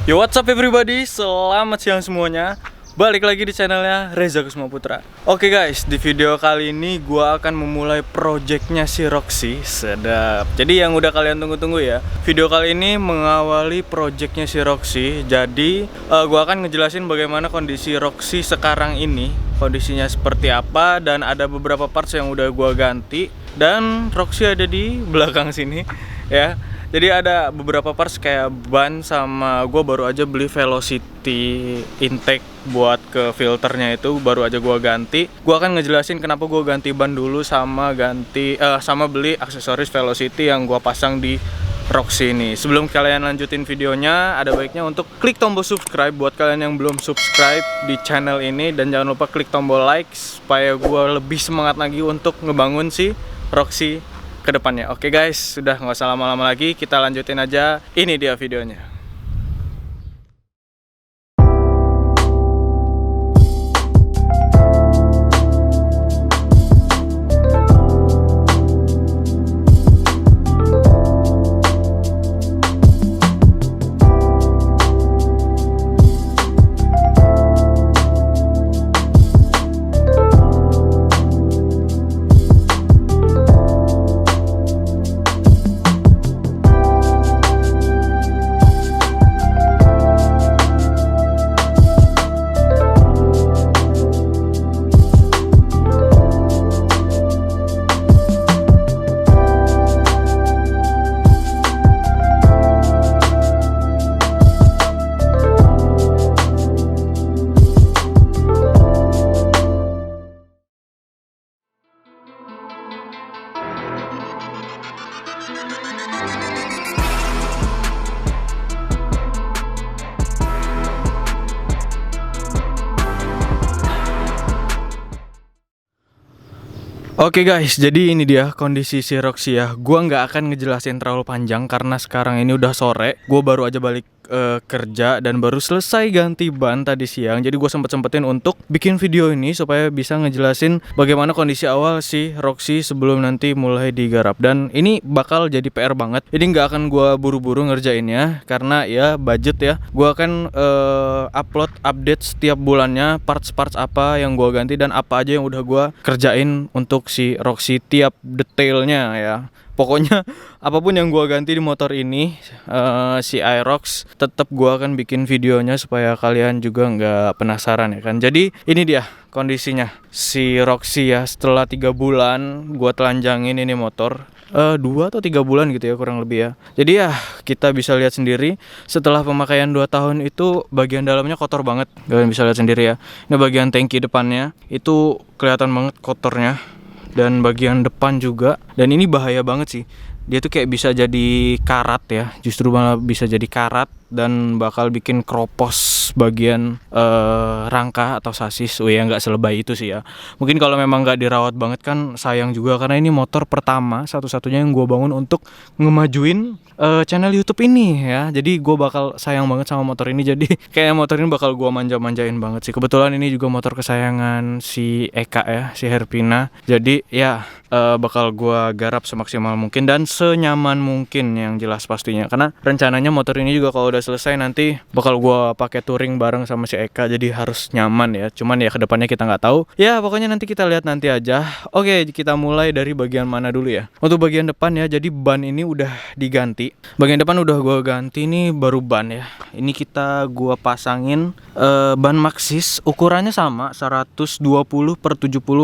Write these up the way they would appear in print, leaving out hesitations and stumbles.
Yo, what's up everybody, selamat siang semuanya. Balik lagi di channelnya Reza Kusuma Putra. Oke guys, di video kali ini gua akan memulai projectnya si Roxy. Sedap. Jadi yang udah kalian tunggu-tunggu ya, video kali ini mengawali projectnya si Roxy. Jadi gua akan ngejelasin bagaimana kondisi Roxy sekarang ini, kondisinya seperti apa, dan ada beberapa parts yang udah gua ganti. Dan Roxy ada di belakang sini ya. Jadi ada beberapa parts kayak ban, sama gue baru aja beli velocity intake buat ke filternya, itu baru aja gue ganti. Gue akan ngejelasin kenapa gue ganti ban dulu sama beli aksesoris velocity yang gue pasang di Roxy ini. Sebelum kalian lanjutin videonya, ada baiknya untuk klik tombol subscribe buat kalian yang belum subscribe di channel ini, dan jangan lupa klik tombol like supaya gue lebih semangat lagi untuk ngebangun si Roxy ke depannya. Oke guys, sudah nggak usah lama-lama lagi, kita lanjutin aja. Ini dia videonya. Oke guys, jadi ini dia kondisi si Roxy ya. Gua nggak akan ngejelasin terlalu panjang karena sekarang ini udah sore. Gua baru aja balik kerja dan baru selesai ganti ban tadi siang. Jadi gue sempet-sempetin untuk bikin video ini supaya bisa ngejelasin bagaimana kondisi awal si Roxy sebelum nanti mulai digarap. Dan ini bakal jadi PR banget. Jadi nggak akan gue buru-buru ngerjainnya karena ya budget ya. Gue akan update setiap bulannya parts-parts apa yang gue ganti dan apa aja yang udah gue kerjain untuk si Roxy, tiap detailnya ya. Pokoknya apapun yang gua ganti di motor ini, si Aerox, tetap gua akan bikin videonya supaya kalian juga nggak penasaran ya kan. Jadi ini dia kondisinya si Roxy ya, setelah 3 bulan gua telanjangin ini motor. 2 atau 3 bulan gitu ya kurang lebih ya. Jadi ya kita bisa lihat sendiri setelah pemakaian 2 tahun itu bagian dalamnya kotor banget. Kalian bisa lihat sendiri ya. Ini bagian tangki depannya itu kelihatan banget kotornya, dan bagian depan juga. Dan ini bahaya banget sih, dia tuh kayak bisa jadi karat ya, justru malah bisa jadi karat dan bakal bikin kropos bagian rangka atau sasis. Oh ya, nggak selebay itu sih ya. Mungkin kalau memang nggak dirawat banget kan sayang juga, karena ini motor pertama satu-satunya yang gue bangun untuk ngemajuin channel YouTube ini ya. Jadi gue bakal sayang banget sama motor ini. Jadi kayak motor ini bakal gue manja-manjain banget sih. Kebetulan ini juga motor kesayangan si Eka ya, si Herpina. Jadi ya bakal gue garap semaksimal mungkin dan senyaman mungkin yang jelas pastinya. Karena rencananya motor ini juga kalau udah selesai nanti bakal gue pakai touring bareng sama si Eka. Jadi harus nyaman ya. Cuman ya kedepannya kita nggak tahu. Ya pokoknya nanti kita lihat nanti aja. Oke, kita mulai dari bagian mana dulu ya. Untuk bagian depan ya, jadi ban ini udah diganti. Bagian depan udah gue ganti, nih baru ban ya. Ini gue pasangin ban Maxxis, ukurannya sama 120/70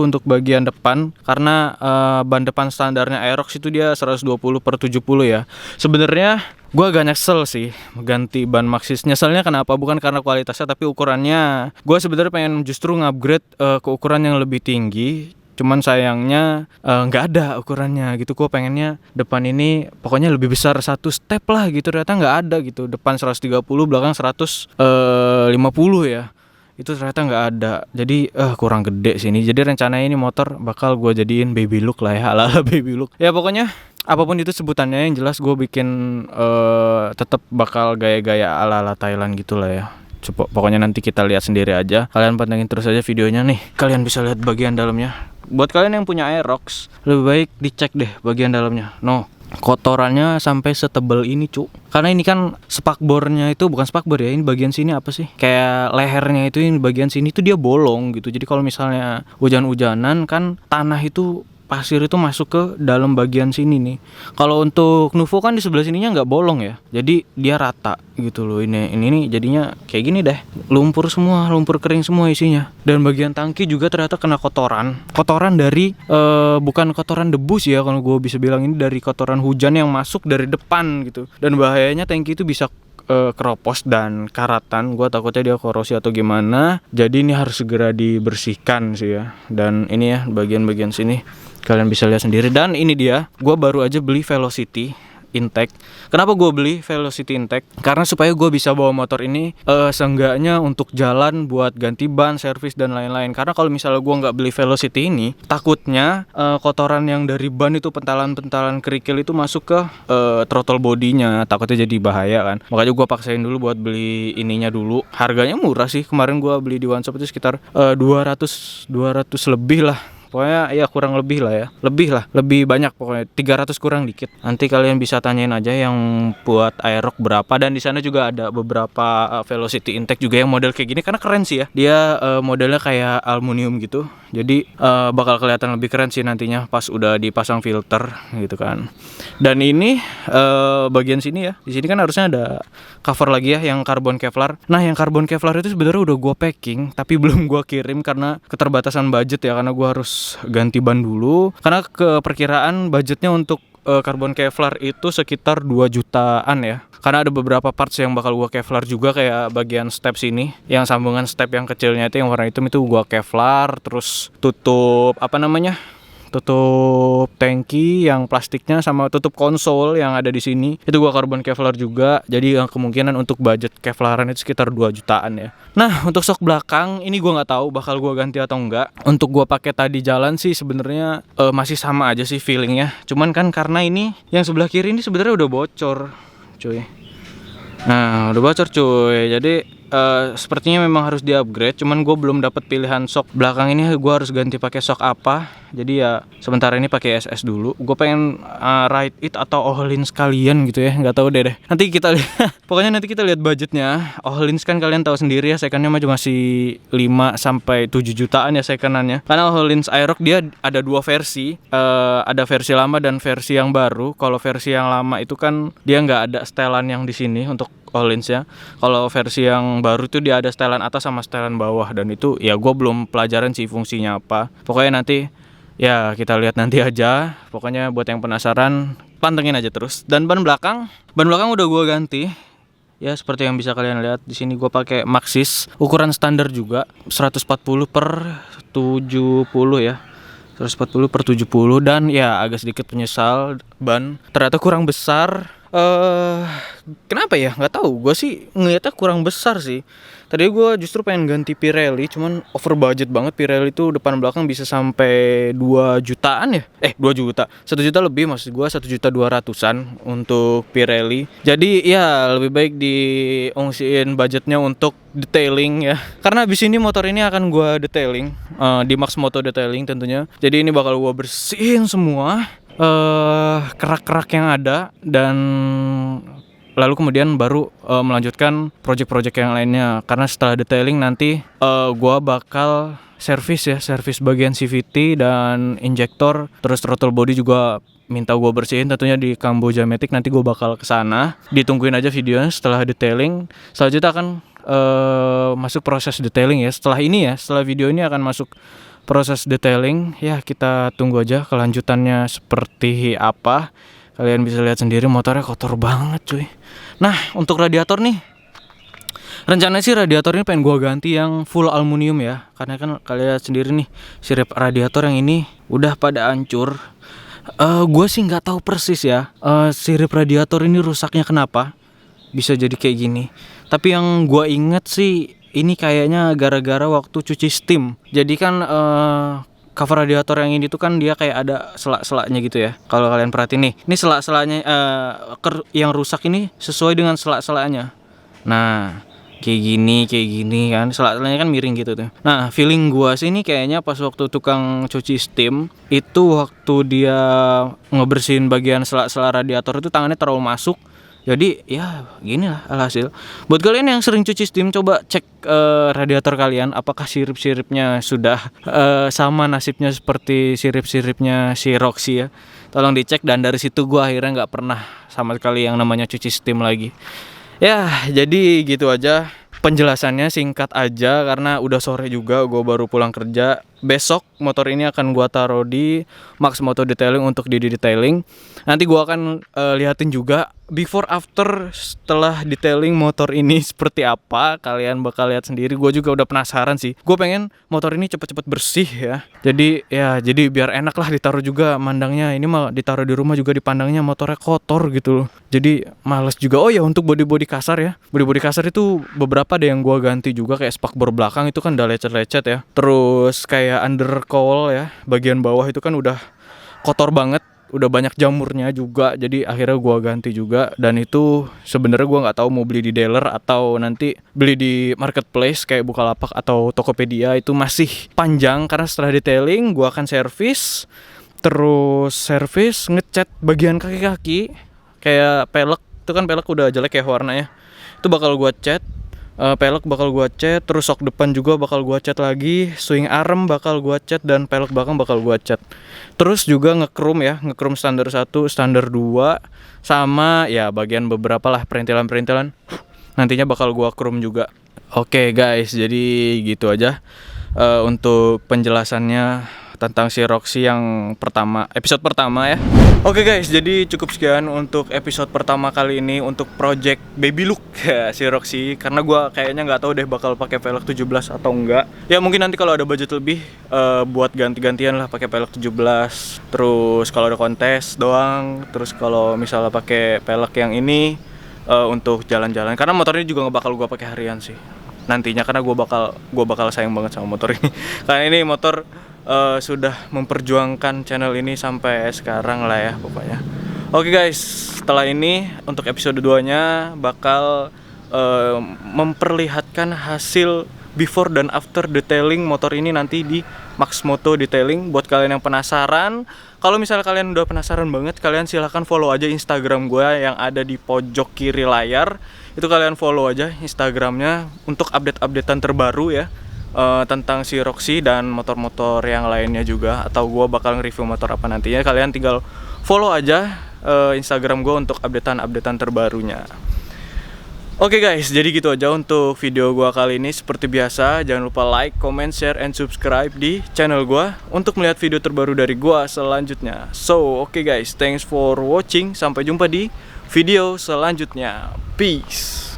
untuk bagian depan. Karena ban depan standarnya Aerox itu dia 120/70 ya. Sebenarnya gue agak nyesel sih ganti ban Maxxis. Nyeselnya kenapa? Bukan karena kualitasnya, tapi ukurannya. Gue sebenarnya pengen justru ngupgrade ke ukuran yang lebih tinggi. Cuman sayangnya nggak ada ukurannya gitu. Gue pengennya depan ini pokoknya lebih besar 1 step lah gitu. Ternyata nggak ada gitu. Depan 130, belakang 150 ya. Itu ternyata nggak ada. Jadi kurang gede sih ini. Jadi rencananya ini motor bakal gue jadiin baby look lah ya, ala-ala baby look. Ya pokoknya apapun itu sebutannya, yang jelas gue bikin tetap bakal gaya-gaya ala-ala Thailand gitu lah ya. Coba pokoknya nanti kita lihat sendiri aja. Kalian pantengin terus aja videonya nih. Kalian bisa lihat bagian dalamnya. Buat kalian yang punya Aerox, lebih baik dicek deh bagian dalamnya. No, kotorannya sampai setebal ini cuk. Karena ini kan spakbornya itu bukan spakbor ya, ini bagian sini apa sih, kayak lehernya itu, ini bagian sini tuh dia bolong gitu. Jadi kalau misalnya hujan-hujanan kan tanah itu, pasir itu masuk ke dalam bagian sini nih. Kalau untuk Nuvo kan di sebelah sininya nggak bolong ya, jadi dia rata gitu loh. Ini nih jadinya kayak gini deh, lumpur semua, lumpur kering semua isinya. Dan bagian tangki juga ternyata kena kotoran dari bukan kotoran debu sih ya kalau gue bisa bilang, ini dari kotoran hujan yang masuk dari depan gitu. Dan bahayanya tangki itu bisa keropos dan karatan. Gue takutnya dia korosi atau gimana, jadi ini harus segera dibersihkan sih ya. Dan ini ya bagian-bagian sini kalian bisa lihat sendiri. Dan ini dia, gue baru aja beli Velocity Intake. Kenapa gue beli Velocity Intake? Karena supaya gue bisa bawa motor ini seenggaknya untuk jalan, buat ganti ban, servis dan lain-lain. Karena kalau misalnya gue nggak beli Velocity ini, takutnya kotoran yang dari ban itu, pentalan-pentalan kerikil itu masuk ke throttle bodinya, takutnya jadi bahaya kan. Makanya gue paksain dulu buat beli ininya dulu. Harganya murah sih, kemarin gue beli di one shop itu sekitar 200 lebih lah. Pokoknya ya kurang lebih lah ya, lebih banyak pokoknya, 300 kurang dikit. Nanti kalian bisa tanyain aja yang buat Aerox berapa. Dan di sana juga ada beberapa Velocity Intake juga yang model kayak gini, karena keren sih ya. Dia modelnya kayak aluminium gitu, jadi bakal kelihatan lebih keren sih nantinya pas udah dipasang filter gitu kan. Dan ini bagian sini ya, di sini kan harusnya ada cover lagi ya yang karbon Kevlar. Nah yang karbon Kevlar itu sebenarnya udah gue packing tapi belum gue kirim karena keterbatasan budget ya, karena gue harus ganti ban dulu. Karena keperkiraan budgetnya untuk karbon Kevlar itu sekitar 2 jutaan ya. Karena ada beberapa parts yang bakal gua Kevlar juga, kayak bagian step sini, yang sambungan step yang kecilnya itu yang warna hitam itu gua Kevlar. Terus tutup tutup tangki yang plastiknya, sama tutup konsol yang ada di sini itu gua karbon Kevlar juga. Jadi kemungkinan untuk budget Kevlaran itu sekitar 2 jutaan ya. Nah untuk sok belakang ini gua nggak tahu bakal gua ganti atau enggak. Untuk gua pakai tadi jalan sih sebenarnya masih sama aja sih feelingnya. Cuman kan karena ini yang sebelah kiri ini sebenarnya udah bocor cuy. Nah udah bocor cuy, jadi sepertinya memang harus di-upgrade. Cuman gue belum dapat pilihan shock belakang ini, gue harus ganti pakai shock apa. Jadi ya sementara ini pakai SS dulu. Gue pengen ride it atau all-in sekalian gitu ya, nggak tahu deh. Nanti kita lihat. Pokoknya nanti kita lihat budgetnya. All-in kan kalian tahu sendiri ya, secondnya mah cuma masih 5 sampai 7 jutaan ya secondnya. Karena all-in Aerox dia ada 2 versi. Ada versi lama dan versi yang baru. Kalau versi yang lama itu kan dia nggak ada setelan yang di sini untuk all-ins ya. Kalau versi yang baru itu dia ada setelan atas sama setelan bawah, dan itu ya gue belum pelajaran sih fungsinya apa. Pokoknya nanti ya kita lihat nanti aja. Pokoknya buat yang penasaran pantengin aja terus. Dan ban belakang udah gue ganti. Ya seperti yang bisa kalian lihat di sini gue pakai Maxxis ukuran standar juga 140/70 ya. 140/70 dan ya agak sedikit penyesal ban ternyata kurang besar. Kenapa ya? Nggak tahu. Gue sih ngeliatnya kurang besar sih. Tadi gue justru pengen ganti Pirelli, cuman over budget banget. Pirelli itu depan belakang bisa sampai 2 jutaan ya? 2 juta. 1 juta lebih maksud gue, 1.200.000-an untuk Pirelli. Jadi ya lebih baik diungsiin budgetnya untuk detailing ya. Karena abis ini motor ini akan gue detailing di Max Moto Detailing tentunya. Jadi ini bakal gue bersihin semua kerak-kerak yang ada, dan lalu kemudian baru melanjutkan project-project yang lainnya. Karena setelah detailing nanti gua bakal servis bagian CVT dan injektor, terus throttle body juga minta gua bersihin tentunya di Kamboja Matic. Nanti gua bakal kesana, ditungguin aja videonya setelah detailing. Selanjutnya akan masuk proses detailing ya. Setelah video ini akan masuk proses detailing ya. Kita tunggu aja kelanjutannya seperti apa. Kalian bisa lihat sendiri motornya kotor banget cuy. Nah untuk radiator nih, rencananya sih radiator ini pengen gua ganti yang full aluminium ya. Karena kan kalian lihat sendiri nih, sirip radiator yang ini udah pada hancur. Gue sih nggak tahu persis ya sirip radiator ini rusaknya kenapa bisa jadi kayak gini. Tapi yang gue inget sih ini kayaknya gara-gara waktu cuci steam. Jadi kan cover radiator yang ini tuh kan dia kayak ada selak-selaknya gitu ya. Kalau kalian perhatiin nih, ini selak-selaknya yang rusak ini sesuai dengan selak-selaknya. Nah, kayak gini kan, selatnya kan miring gitu tuh. Nah, feeling gua sih ini kayaknya pas waktu tukang cuci steam itu, waktu dia ngebersihin bagian sela-sela radiator itu tangannya terlalu masuk. Jadi ya gini lah alhasil. Buat kalian yang sering cuci steam, coba cek radiator kalian apakah sirip-siripnya sudah sama nasibnya seperti sirip-siripnya si Roxy ya. Tolong dicek, dan dari situ gua akhirnya nggak pernah sama sekali yang namanya cuci steam lagi. Ya, jadi gitu aja. Penjelasannya singkat aja karena udah sore juga, gue baru pulang kerja. Besok motor ini akan gue taruh di Max Moto Detailing untuk di detailing. Nanti gue akan liatin juga before after setelah detailing motor ini seperti apa. Kalian bakal lihat sendiri. Gue juga udah penasaran sih. Gue pengen motor ini cepet-cepet bersih ya. Jadi biar enak lah ditaruh juga mandangnya. Ini mah ditaruh di rumah juga dipandangnya motornya kotor gitu loh. Jadi males juga. Oh ya, untuk body kasar ya. Body kasar itu beberapa ada yang gue ganti juga, kayak spakbor belakang itu kan udah lecet-lecet ya. Terus kayak undercowl ya, bagian bawah itu kan udah kotor banget, udah banyak jamurnya juga. Jadi akhirnya gua ganti juga, dan itu sebenarnya gua nggak tahu mau beli di dealer atau nanti beli di marketplace kayak Bukalapak atau Tokopedia. Itu masih panjang karena setelah detailing gua akan servis, terus servis ngecat bagian kaki-kaki kayak pelek. Itu kan pelek udah jelek ya warnanya, itu bakal gua cat. Pelek bakal gua cat, terus sok depan juga bakal gua cat lagi, swing arm bakal gua cat, dan pelek belakang bakal gua cat. Terus juga ngekrum standar 1, standar 2, sama ya bagian beberapa lah perintilan-perintilan nantinya bakal gua krum juga. Oke guys, jadi gitu aja untuk penjelasannya tentang si Roxy yang episode pertama ya. Oke guys, jadi cukup sekian untuk episode pertama kali ini untuk project baby look ya si Roxy, karena gue kayaknya nggak tahu deh bakal pakai velg 17 atau enggak. Ya mungkin nanti kalau ada budget lebih buat ganti-gantian lah pakai velg 17. Terus kalau ada kontes doang, terus kalau misalnya pakai velg yang ini untuk jalan-jalan, karena motor ini juga nggak bakal gue pakai harian sih nantinya, karena gue bakal sayang banget sama motor ini. Karena ini motor sudah memperjuangkan channel ini sampai sekarang lah ya pokoknya. Oke guys, setelah ini untuk episode 2-nya bakal memperlihatkan hasil before dan after detailing motor ini nanti di Max Moto Detailing. Buat kalian yang penasaran, kalau misalnya kalian udah penasaran banget, kalian silahkan follow aja Instagram gue yang ada di pojok kiri layar. Itu kalian follow aja Instagramnya untuk update-updatean terbaru ya, tentang si Roxy dan motor-motor yang lainnya juga, atau gue bakal nge-review motor apa nantinya. Kalian tinggal follow aja Instagram gue untuk updatean terbarunya. Oke guys, jadi gitu aja untuk video gue kali ini. Seperti biasa, jangan lupa like, comment, share, and subscribe di channel gue untuk melihat video terbaru dari gue selanjutnya. So, oke guys, thanks for watching. Sampai jumpa di video selanjutnya. Peace.